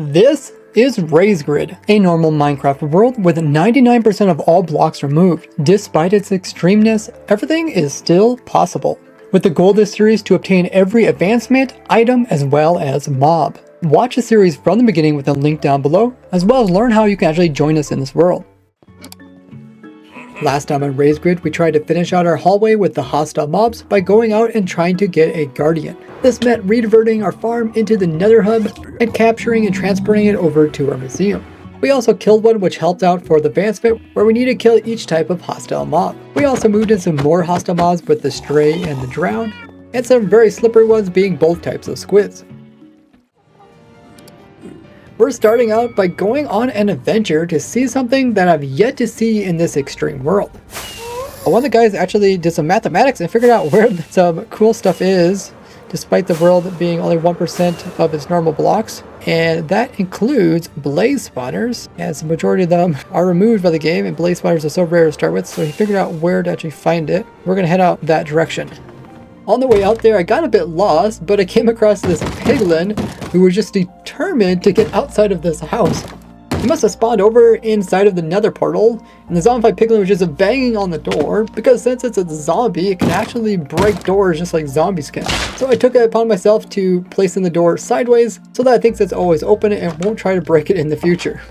This is RaysGrid, a normal Minecraft world with 99% of all blocks removed. Despite its extremeness, everything is still possible. With the goal of this series to obtain every advancement, item, as well as mob. Watch the series from the beginning with a link down below, as well as learn how you can actually join us in this world. Last time on RaysGrid, we tried to finish out our hallway with the hostile mobs by going out and trying to get a guardian. This meant rediverting our farm into the nether hub and capturing and transporting it over to our museum. We also killed one, which helped out for the advancement where we need to kill each type of hostile mob. We also moved in some more hostile mobs with the stray and the drown, and some very slippery ones being both types of squids. We're starting out by going on an adventure to see something that I've yet to see in this extreme world. One of the guys actually did some mathematics and figured out where some cool stuff is, despite the world being only 1% of its normal blocks. And that includes blaze spawners, as the majority of them are removed by the game, and blaze spawners are so rare to start with, so he figured out where to actually find it. We're going to head out that direction. On the way out there, I got a bit lost, but I came across this piglin who was just determined to get outside of this house. He must have spawned over inside of the nether portal, and the zombified piglin was just banging on the door, because since it's a zombie, it can actually break doors just like zombies can. So I took it upon myself to place in the door sideways, so that it thinks it's always open and won't try to break it in the future.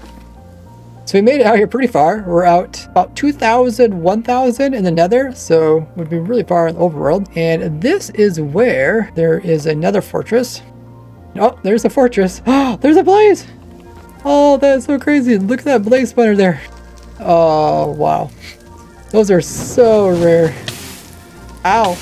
So we made it out here pretty far. We're out about 2,000, 1,000 in the nether, so we'd be really far in the overworld. And this is where there is another fortress. Oh, there's a fortress. Oh, there's a blaze. Oh, that's so crazy. Look at that blaze spawner there. Oh, wow. Those are so rare. Ow.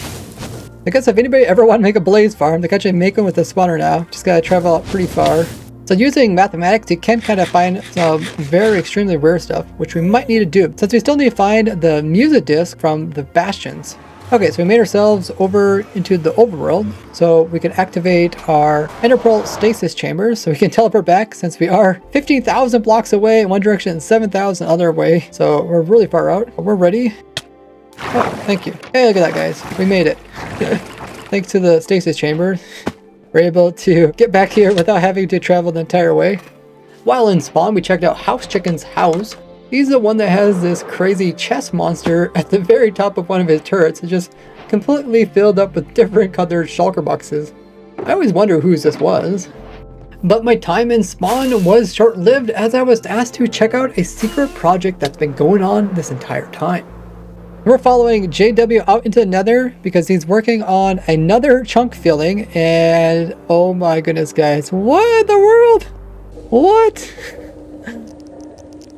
I guess if anybody ever want to make a blaze farm, they can actually make one with a spawner now. Just gotta travel out pretty far. So using mathematics, you can kind of find some very extremely rare stuff, which we might need to do, since we still need to find the Mcedit disc from the bastions. Okay, so we made ourselves over into the overworld, so we can activate our ender pearl stasis chambers, so we can teleport back, since we are 15,000 blocks away in one direction and 7,000 other way, so we're really far out. We're ready. Oh, thank you. Hey, look at that, guys. We made it. Thanks to the stasis chamber. We're able to get back here without having to travel the entire way. While in spawn, we checked out House Chicken's house. He's the one that has this crazy chest monster at the very top of one of his turrets. It's just completely filled up with different colored shulker boxes. I always wonder whose this was. But my time in spawn was short-lived, as I was asked to check out a secret project that's been going on this entire time. We're following JW out into the nether because he's working on another chunk filling, and oh my goodness, guys, what in the world? What?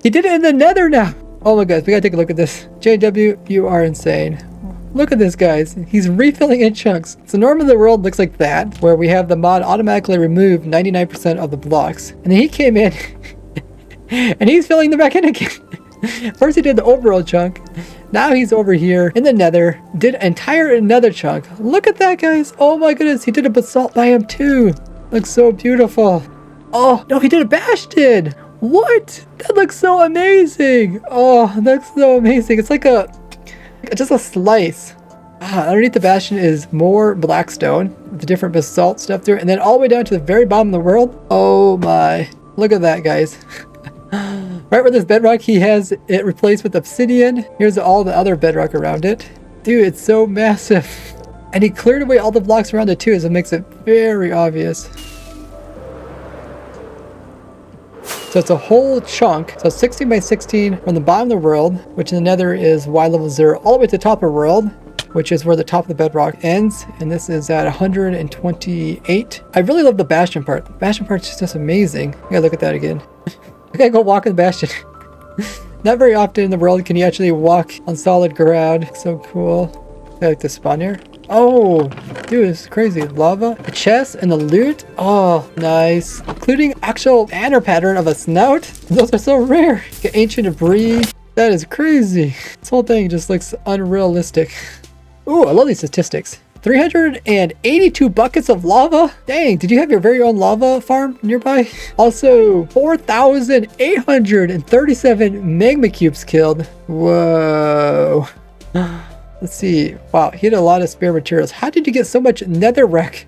He did it in the nether now. Oh my gosh, we gotta take a look at this. JW, you are insane. Look at this, guys. He's refilling in chunks. So normally the world looks like that, where we have the mod automatically remove 99% of the blocks. And then he came in and he's filling them back in again. First he did the overall chunk. Now he's over here in the nether, did an entire nether chunk. Look at that, guys. Oh my goodness, he did a basalt biome too. Looks so beautiful. Oh, no, he did a bastion. What? That looks so amazing. Oh, that's so amazing. It's like just a slice. Underneath the bastion is more blackstone with the different basalt stuff through it. And then all the way down to the very bottom of the world. Oh my. Look at that, guys. Right where this bedrock, he has it replaced with obsidian. Here's all the other bedrock around it. Dude, it's so massive. And he cleared away all the blocks around it too, so it makes it very obvious. So it's a whole chunk. So 16 by 16 from the bottom of the world, which in the nether is Y level 0, all the way to the top of the world, which is where the top of the bedrock ends. And this is at 128. I really love the bastion part. The bastion part is just amazing. I gotta look at that again. I gotta go walk in the bastion. Not very often in the world can you actually walk on solid ground. So cool. I like this spawn here. Oh, dude, it's crazy. Lava, a chest, and the loot. Oh, nice. Including actual banner pattern of a snout. Those are so rare. Get ancient debris. That is crazy. This whole thing just looks unrealistic. Ooh, I love these statistics. 382 buckets of lava. Dang, did you have your very own lava farm nearby? Also, 4,837 magma cubes killed. Whoa. Let's see. Wow, he had a lot of spare materials. How did you get so much netherrack?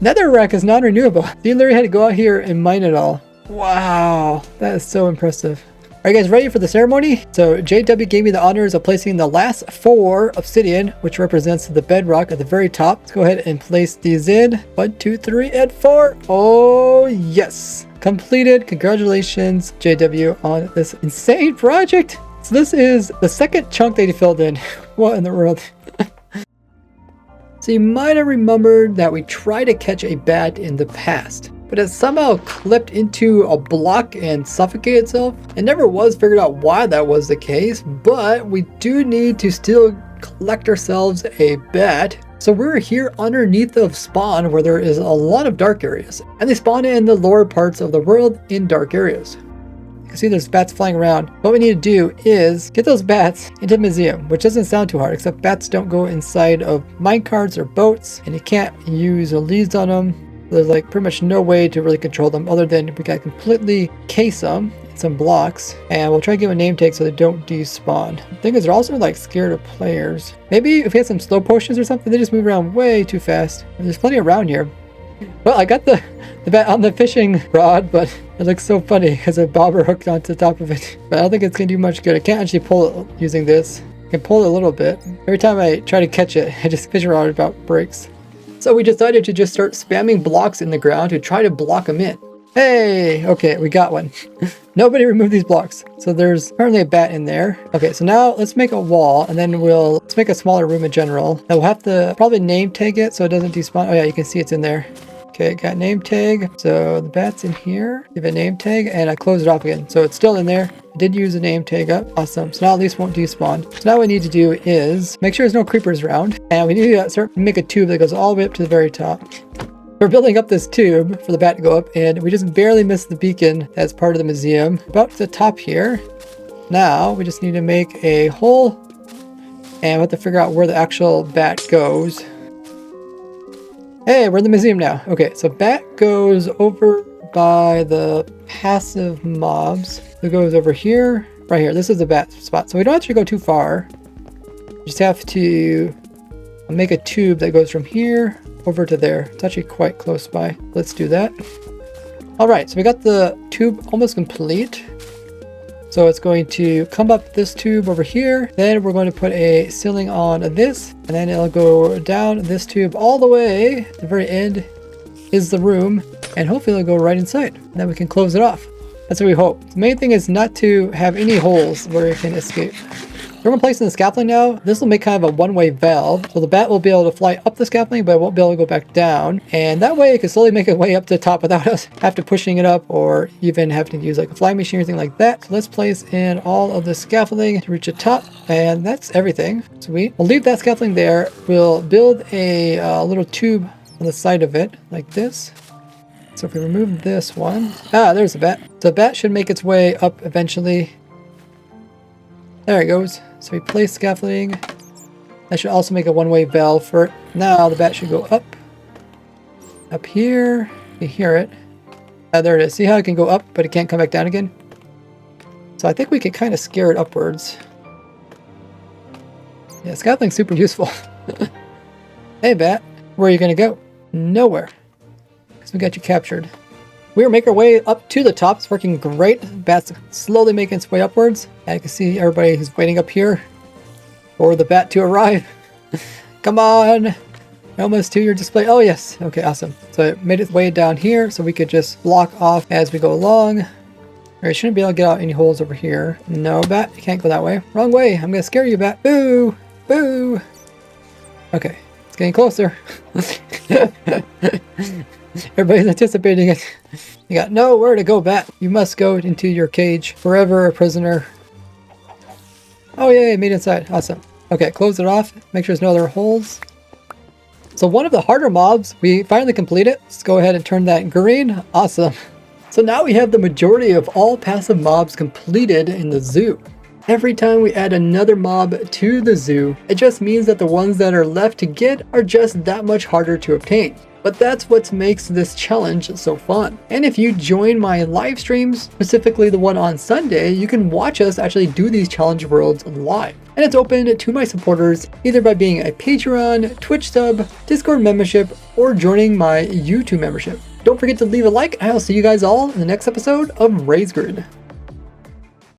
Netherrack is non-renewable. You literally had to go out here and mine it all. Wow, that is so impressive. Are you guys ready for the ceremony? So JW gave me the honors of placing the last 4 obsidian, which represents the bedrock at the very top. Let's go ahead and place these in. 1, 2, 3, and 4. Oh, yes. Completed. Congratulations, JW, on this insane project. So this is the second chunk that he filled in. What in the world? So you might have remembered that we tried to catch a bat in the past, but it somehow clipped into a block and suffocated itself. It never was figured out why that was the case, but we do need to still collect ourselves a bat. So we're here underneath of spawn where there is a lot of dark areas, and they spawn in the lower parts of the world in dark areas. You can see there's bats flying around. What we need to do is get those bats into the museum, which doesn't sound too hard, except bats don't go inside of minecarts or boats, and you can't use leads on them. There's like pretty much no way to really control them other than we gotta completely case them in some blocks, and we'll try to give them a name tag so they don't despawn. The thing is, they're also like scared of players. Maybe if we had some slow potions or something, they just move around way too fast. And there's plenty around here. Well, I got the bat on the fishing rod, but it looks so funny because a bobber hooked onto the top of it. But I don't think it's gonna do much good. I can't actually pull it using this. I can pull it a little bit. Every time I try to catch it, I just fishing rod about breaks. So we decided to just start spamming blocks in the ground to try to block them in. Hey, okay, we got one. Nobody removed these blocks. So there's apparently a bat in there. Okay, so now let's make a wall, and then let's make a smaller room in general. And we'll have to probably name tag it so it doesn't despawn. Oh yeah, you can see it's in there. Okay, got name tag. So the bat's in here. Give it a name tag, and I close it off again. So it's still in there. I did use a name tag up. Awesome. So now at least won't despawn. So now what we need to do is make sure there's no creepers around. And we need to make a tube that goes all the way up to the very top. We're building up this tube for the bat to go up, and we just barely missed the beacon as part of the museum. About to the top here. Now we just need to make a hole, and we have to figure out where the actual bat goes. Hey, we're in the museum now. Okay, so bat goes over by the passive mobs. It goes over here, right here. This is the bat spot. So we don't actually go too far. You just have to make a tube that goes from here over to there. It's actually quite close by. Let's do that. All right, so we got the tube almost complete. So it's going to come up this tube over here. Then we're going to put a ceiling on this, and then it'll go down this tube all the way. The very end is the room, and hopefully it'll go right inside. And then we can close it off. That's what we hope. The main thing is not to have any holes where it can escape. We're going to place in the scaffolding now. This will make kind of a one-way valve. So the bat will be able to fly up the scaffolding, but it won't be able to go back down. And that way it can slowly make its way up to the top without us having to pushing it up or even having to use like a flying machine or anything like that. So let's place in all of the scaffolding to reach the top. And that's everything. Sweet. We'll leave that scaffolding there. We'll build a little tube on the side of it like this. So if we remove this one, there's the bat. So the bat should make its way up eventually. There it goes. So we place scaffolding. That should also make a one-way valve for it. Now the bat should go up. Up here. You hear it. There it is. See how it can go up, but it can't come back down again? So I think we can kind of scare it upwards. Yeah, scaffolding's super useful. Hey bat, where are you going to go? Nowhere. Because we got you captured. We'll make our way up to the top. It's working great. Bat's slowly making its way upwards. And you can see everybody who's waiting up here for the bat to arrive. Come on. Almost to your display. Oh, yes. Okay, awesome. So it made its way down here so we could just block off as we go along. We shouldn't be able to get out any holes over here. No, bat. You can't go that way. Wrong way. I'm going to scare you, bat. Boo. Boo. Okay. It's getting closer. Everybody's anticipating it. You got nowhere to go, bat. You must go into your cage. Forever a prisoner. Oh, yay, made it inside. Awesome. Okay, close it off. Make sure there's no other holes. So one of the harder mobs, we finally completed. Let's go ahead and turn that green. Awesome. So now we have the majority of all passive mobs completed in the zoo. Every time we add another mob to the zoo, it just means that the ones that are left to get are just that much harder to obtain. But that's what makes this challenge so fun. And if you join my live streams, specifically the one on Sunday, you can watch us actually do these challenge worlds live. And it's open to my supporters either by being a Patreon, Twitch sub, Discord membership, or joining my YouTube membership. Don't forget to leave a like, and I'll see you guys all in the next episode of RaysGrid.